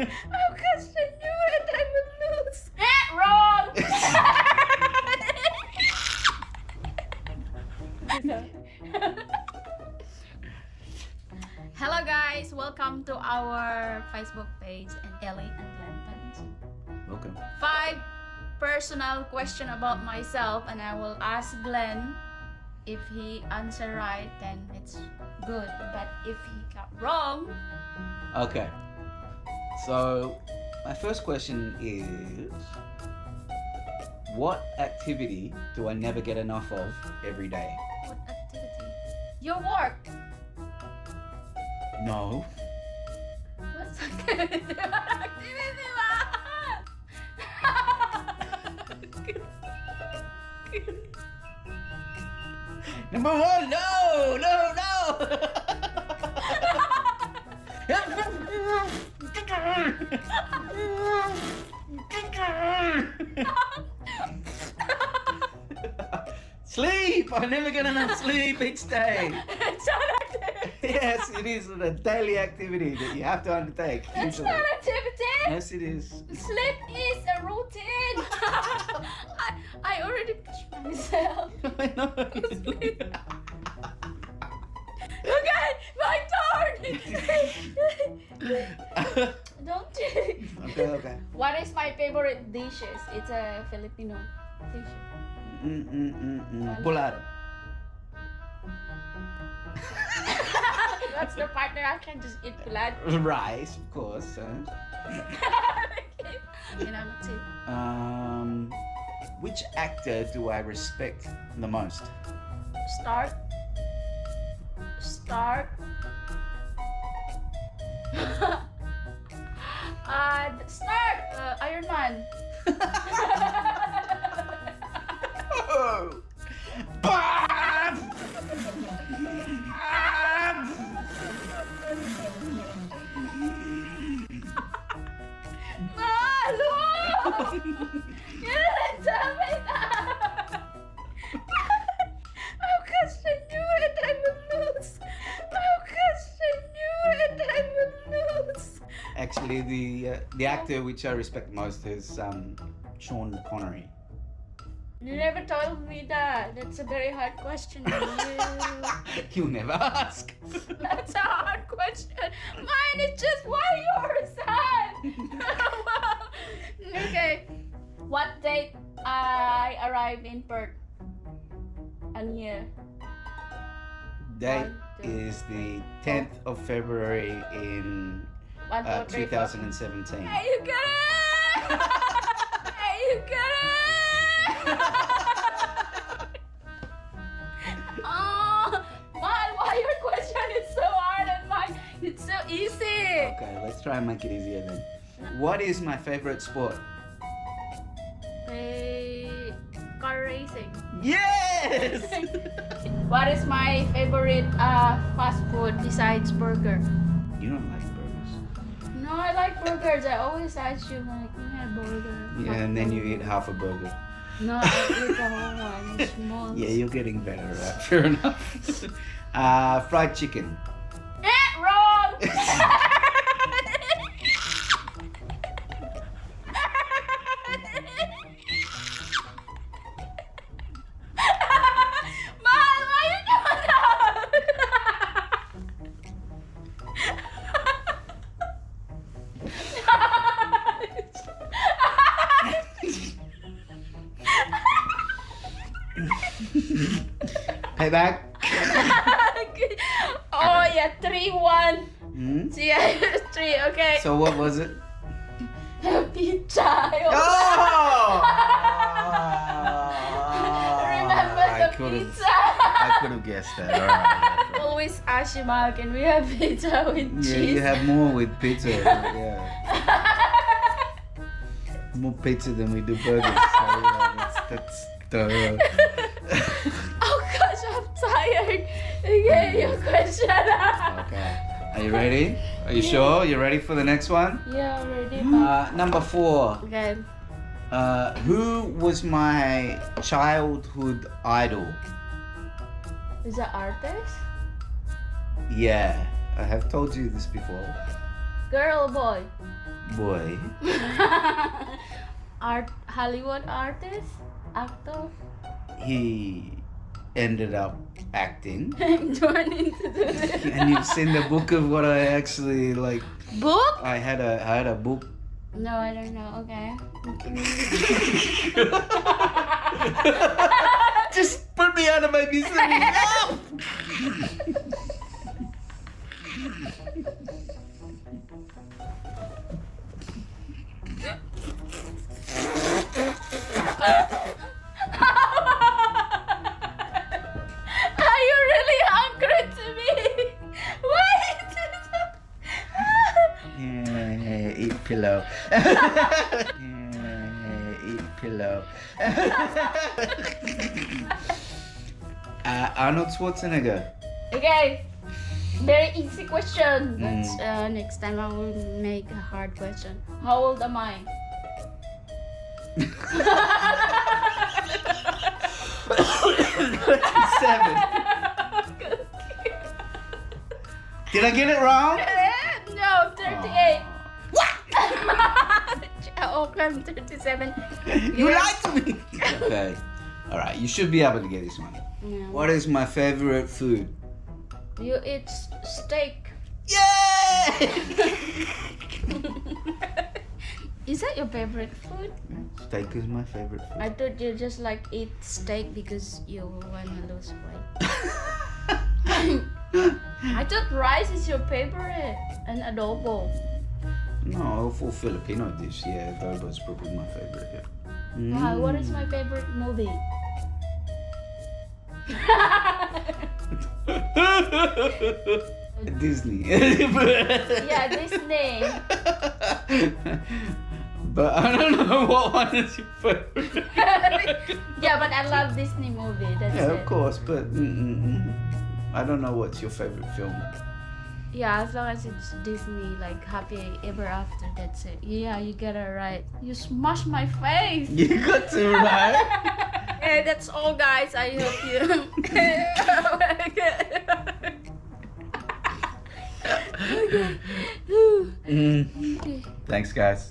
Because I knew it, I would lose. Wrong! Hello guys, welcome to our Facebook page and Ele&Glenn Pattinson. Welcome. 5 personal question about myself, and I will ask Glenn. If he answer right, then it's good. But if he got wrong, Okay. So, my first question is, what activity do I never get enough of every day? what activity? Your work. No. What's activity? Activity ba? Number 1, no! Sleep! I never get enough sleep each day. It's not activity. Yes, it is a daily activity that you have to undertake. It's usually. not activity. Yes, it is. Sleep is a routine. I already pushed myself. I know. Okay, my turn. Don't you? Okay. What is my favorite dishes? It's a Filipino dish. Pulado. That's the part that I can just eat blood. Rice, of course. And I'm too. Which actor do I respect the most? Start. Start. Iron Man. Oh. Malo! You didn't tell me that! How could I knew it, I would lose! How could I knew it, I would lose! Actually, the actor which I respect most is Sean Connery. You never told me that. That's a very hard question. You never ask. That's a hard question. Mine is just why you're sad. Okay. What date I arrived in Perth? And year. Date 1, 2. is the 10th of February in 1, 2, 3, 4. 2017. Hey, you get it! Hey, you get it! Oh, why your question is so hard and mine it's so easy? Okay, let's try and make it easier then. What is my favorite sport? Car racing. Yes! What is my favorite fast food besides burger? You don't like burgers. No, I like burgers. I always ask you like, yeah, burger. Yeah, and then you eat half a burger. No, I eat the whole one. Small. Yeah, you're getting better, right? Fair enough. Fried chicken. Wrong! Mal, why you doing Payback. Oh yeah, 3-1. Hmm? Yeah, 3. Okay. So what was it? Pizza. Oh! Remember the pizza? I could have guessed that. All right. Always ask you, Mal, can we have pizza with Yeah, cheese? you have more with pizza. Yeah. More pizza than we do burgers. So, yeah, that's the. Oh gosh, I'm tired. Okay, your question. Okay. Are you ready? Are you sure? You ready for the next one? Yeah, ready. Number 4. Okay. Who was my childhood idol? Is that artist? Yeah, I have told you this before. Girl or boy? Boy. Hollywood artist? Actor? He ended up acting. Join into the And you've seen the book of what I actually like. book? I had a book. No, I don't know. Okay. Just put me out of my misery. No! Are you really hungry to me? Why? Yeah, eat pillow. Yeah, eat pillow. Arnold Schwarzenegger. Okay. Very easy question. But next time I will make a hard question. How old am I? 37. Did I get it wrong? No, 38. What? Okay, I'm 37. You lied to me. Okay. All right. You should be able to get this one. Yeah. What is my favorite food? You eat steak. Yay! Is that your favorite food? Steak is my favorite food. I thought you just like eat steak because you wanna lose weight. I thought rice is your favorite and adobo. No, for Filipino dish, yeah, adobo is probably my favorite. Yeah. Wow, what is my favorite movie? Disney. Yeah, Disney. But I don't know what one is your favorite. Yeah, but I love Disney movie. That's Yeah, it. of course, but I don't know what's your favorite film. Yeah, as long as it's Disney, like Happy Ever After, that's it. Yeah, you get it right. You smashed my face. You got to right. Yeah, that's all, guys. I hope you. Okay. Thanks, guys.